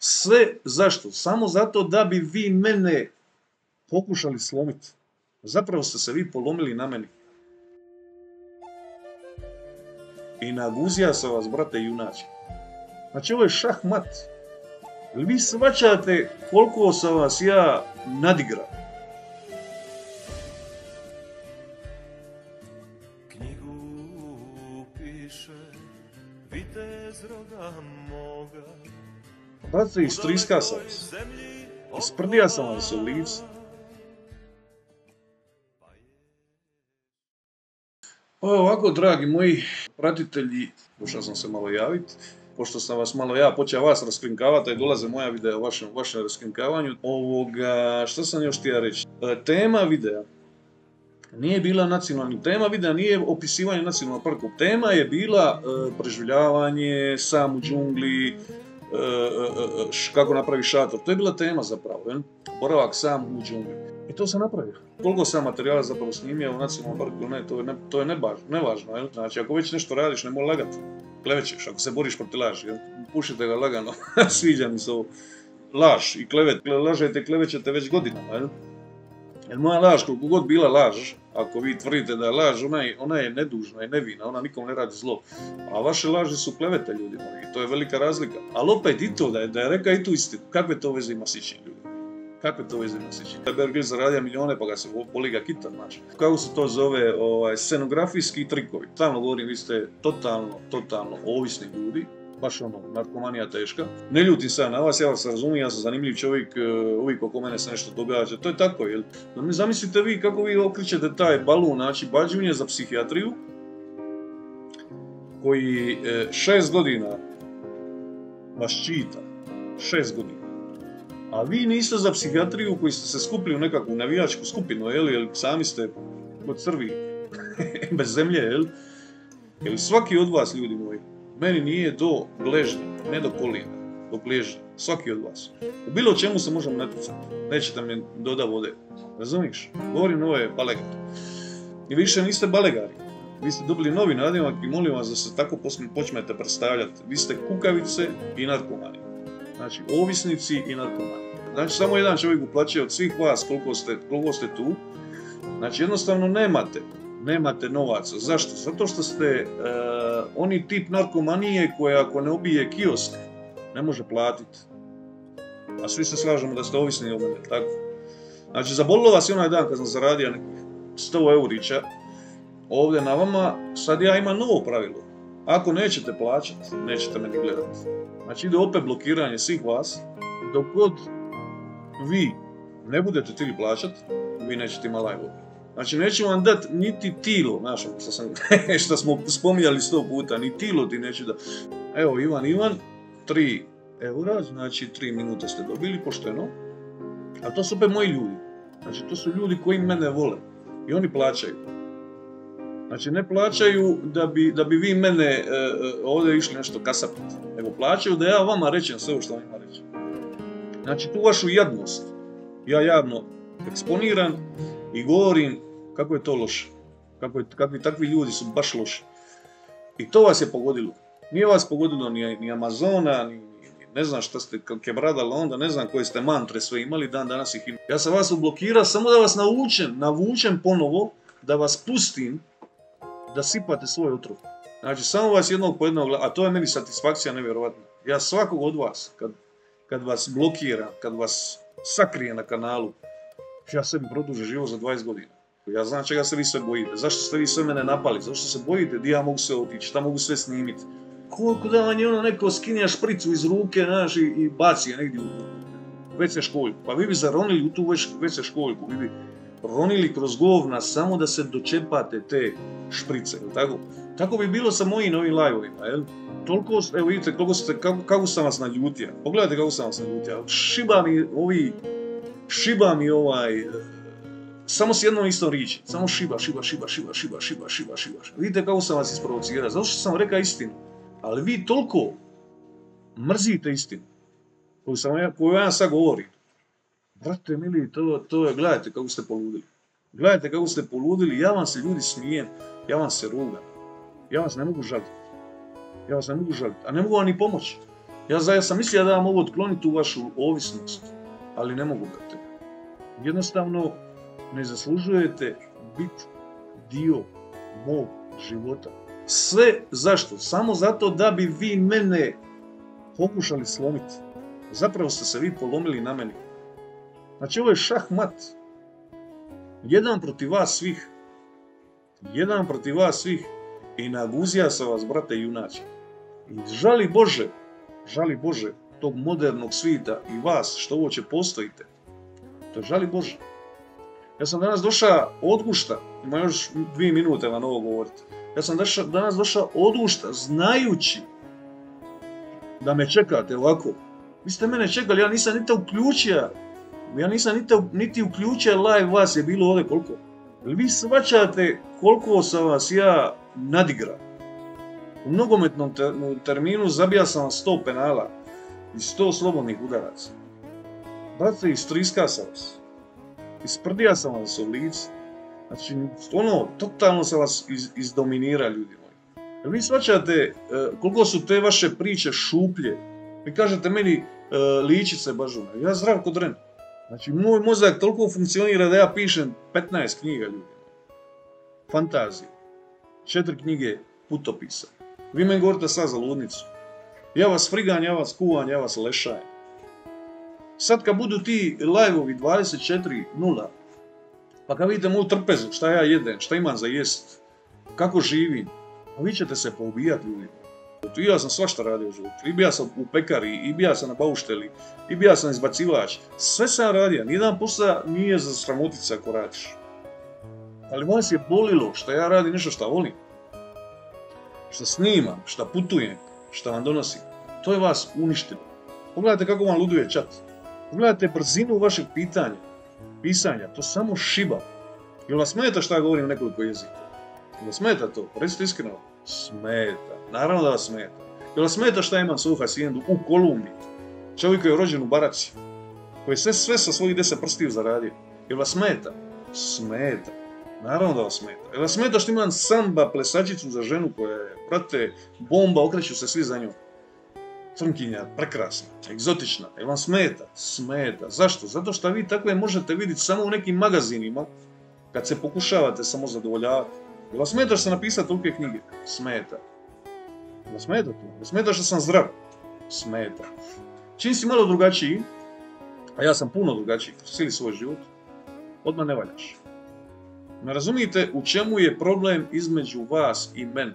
Sve zašto? Samo zato da bi vi mene pokušali slomiti. Zapravo ste se vi polomili na meni. I naguzija sam vas, brate, junači. Znači, ovo je šah-mat. Vi shvaćate koliko sam vas ja nadigrao. Knjigu piše vitez roda moga. Brate, istriska sam vas. Isprdija sam vas u lice. Ovako, dragi moji pratitelji, pošao sam se malo javiti, pošto sam vas malo počeo vas raskrinkavati, a dolaze moja videa o vašem raskrinkavanju. Što sam još htio reći? Tema videa nije bila nacionalna, tema videa nije opisivanje nacionalnog parka, tema je bila preživljavanje, sam u džungli, kako napravi šator, to je bila tema zapravo, boravak sam u džungli. I to sam napravio. Koliko sam materijala zapravo snimio u nacionalnom parku, ne, to je nevažno, jel? Znači, ako već nešto radiš, nemoj lagati. Klevećeš, ako se boriš protiv laži, jel? Pušite ga lagano, sviđa mi se ovo. Laž i klevet, lažete i klevećete već godinama, jel? Jer moja laž, koliko god bila laž, ako vi tvrdite da je laž, ona je nedužna i nevina, ona nikom ne radi zlo. A vaše laži su klevete, ljudi moji, to je velika razlika. Ali opet i to, da je rekao i tu istinu, kakve to veze ima s ičim, ljudi? Kakve to veze ima s ičim? Bear Grylls zaradio milijone pa ga se boli ga kitan, znači. Kako se to zove, scenografijski trikovi. Stalno govorim, vi ste totalno ovisni ljudi. Baš narkomanija teška. Ne ljutim se na vas, ja vas razumijem, ja sam zanimljiv čovjek, uvijek oko mene se nešto događa, to je tako, jel? Zamislite vi kako vi okričete taj balun, znači bađunje za psihijatriju, koji 6 godina vas čita, 6 godina. A vi niste za psihijatriju koji ste se skupili u nekakvu navijačku skupinu, jel sami ste kod crvi, bez zemlje, jel? Jel svaki od vas, ljudi moji, meni nije do gležnja, ne do kolina, do gležnja, svaki od vas. U bilo čemu se možemo natjecati, nećete mi doda vode, razumiješ? Govorim ove balegari. I više niste balegari, vi ste dobili novi nadimak i molim vas da se tako počnete predstavljati. Vi ste kukavice i narkomani, znači ovisnici i narkomani. Znači samo jedan čovjek uplaćuje od svih vas koliko ste tu, znači jednostavno nemate novaca. Zašto? Zato što ste oni tip narkomanije koja ako ne ubije kiosk ne može platiti. A svi se slažemo da ste ovisni od mene, tako? Znači zabolilo vas i onaj dan kad sam zaradio nekih 100 eurića ovdje na vama, sad ja imam novo pravilo. Ako nećete plaćati, nećete me ni gledati. Znači ide opet blokiranje svih vas, dok god vi ne budete htjeli plaćati, vi nećete imati live. Znači, neću vam dati niti tilo, znaš, što smo spominjali 100 puta, ni tilo ti neću dati. Evo, Ivan, 3 eura, znači 3 minute ste dobili, pošteno. A to su opet moji ljudi. Znači, to su ljudi koji mene vole. I oni plaćaju. Znači, ne plaćaju da bi vi mene ovdje išli nešto kasapiti. Nego plaćaju da ja vama rečem sve što vam ima reći. Znači, tu vašu jadnost ja javno eksponiram i govorim kako je to loše. Kakvi takvi ljudi su baš loši. I to vas je pogodilo. Nije vas pogodilo ni Amazona, ni ne znam šta ste kebradali onda, ne znam koje ste mantre sve imali, dan danas ih imam. Ja sam vas ublokirao samo da vas navučem ponovo, da vas pustim da sipate svoj otrov. Znači samo vas jednog po jednog, a to je meni satisfakcija nevjerovatna. Ja svakog od vas, kad vas blokiram, kad vas sakrije na kanalu, ja sebi produžim život za 20 godina. Ja znam čega se vi sve bojite, zašto ste vi sve mene napali, zašto se bojite, di ja mogu sve otići, šta mogu sve snimiti. Koliko da vam je neko skinja špricu iz ruke, znaš, i baci je negdje u WC školjku. Pa vi bi zaronili u tu WC školjku, vi bi ronili kroz govna samo da se dočepate te šprice, jel tako? Tako bi bilo sa mojim novim live-ovima, jel? Toliko, evo vidite kako sam vas naljutio. Pogledajte kako sam vas naljutio. Šiba mi samo s jednom istom riječi. Samo šiba. Vidite kako sam vas isprovocirao. Zato što sam rekao istinu. Ali vi toliko mrzite istinu koju ja sad govorim. Brate mili, to je, gledajte kako ste poludili. Gledajte kako ste poludili, ja vam se ljudi smijem, ja vam se rugam. Ja vas ne mogu žaliti. A ne mogu vam ni pomoći. Ja sam mislio da vam mogu otkloniti tu vašu ovisnost, ali ne mogu, brate. Jednostavno ne zaslužujete biti dio mog života. Sve zašto? Samo zato da bi vi mene pokušali slomiti. Zapravo ste se vi polomili na meni. Znači ovo je šah-mat. Jedan protiv vas svih. Jedan protiv vas svih. I naguzija sam vas, brate, junači. I žali Bože tog modernog svita i vas što uopće postojite. To je žali Bože. Ja sam danas došao od gušta, ima još 2 minute vam ovo govoriti. Ja sam danas došao od gušta znajući da me čekate ovako. Vi ste mene čekali, ja nisam niti uključio live, vas je bilo ovdje koliko. Jel vi shvaćate koliko sam vas ja nadigrao? U nogometnom terminu zabija sam vam 100 penala i 100 slobodnih udaraca. Brate, istriska sam vas. Isprdija sam vas u lice. Znači, totalno sam vas izdominira, ljudi moji. Jel vi shvaćate koliko su te vaše priče šuplje? Vi kažete meni ličice bažuna. Ja zdrav kod dren. Znači, moj mozak toliko funkcionira da ja pišem 15 knjiga, ljudi. Fantazije. 4 knjige putopisa. Vi meni govorite sad za ludnicu. Ja vas frigan, ja vas kuvam, ja vas lešajem. Sad kad budu ti live-ovi 24.0, pa kad vidite moju trpezu, šta ja jedem, šta imam za jest, kako živim, a vi ćete se poubijati, ljudi. I ja sam svašta radio u životu. I bija sam u pekari, i bija sam na baušteli, i bija sam izbacivač. Sve sam radio, nijedan posao nije za sramotica ako radiš. Ali vas je bolilo što ja radim nešto što volim. Što snimam, što putujem, što vam donosim. To je vas uništilo. Pogledajte kako vam luduje chat. Pogledajte brzinu vašeg pisanja. To samo šiba. Jel vas smeta što ja govorim nekoliko jezika? Jel vas smeta to? Recite iskreno. Smeta. Naravno da vas smeta. Jel vas smeta što imam svoju hacijendu u Kolumbiji? Čovjek koji je rođen u Baraci. Koji je sve sa svojih 10 prstiju zaradio. Jel vas smeta? Smeta. Naravno da vas smeta. Jel vas smeta što imam samba plesačicu za ženu koja je, brate, bomba, okreću se svi za njom. Crnkinja, prekrasna, egzotična. Jel vam smeta? Smeta. Zašto? Zato što vi takve možete vidjeti samo u nekim magazinima kad se pokušavate samo zadovoljavati. Jel vam smeta što sam napisao tolike knjige? Smeta. Jel vam smeta to? Jel smeta što sam zdrav? Smeta. Čim si malo drugačiji, a ja sam puno drugačiji kroz cijeli svoj život, odmah ne valjaš. Ne razumijete u čemu je problem između vas i mene.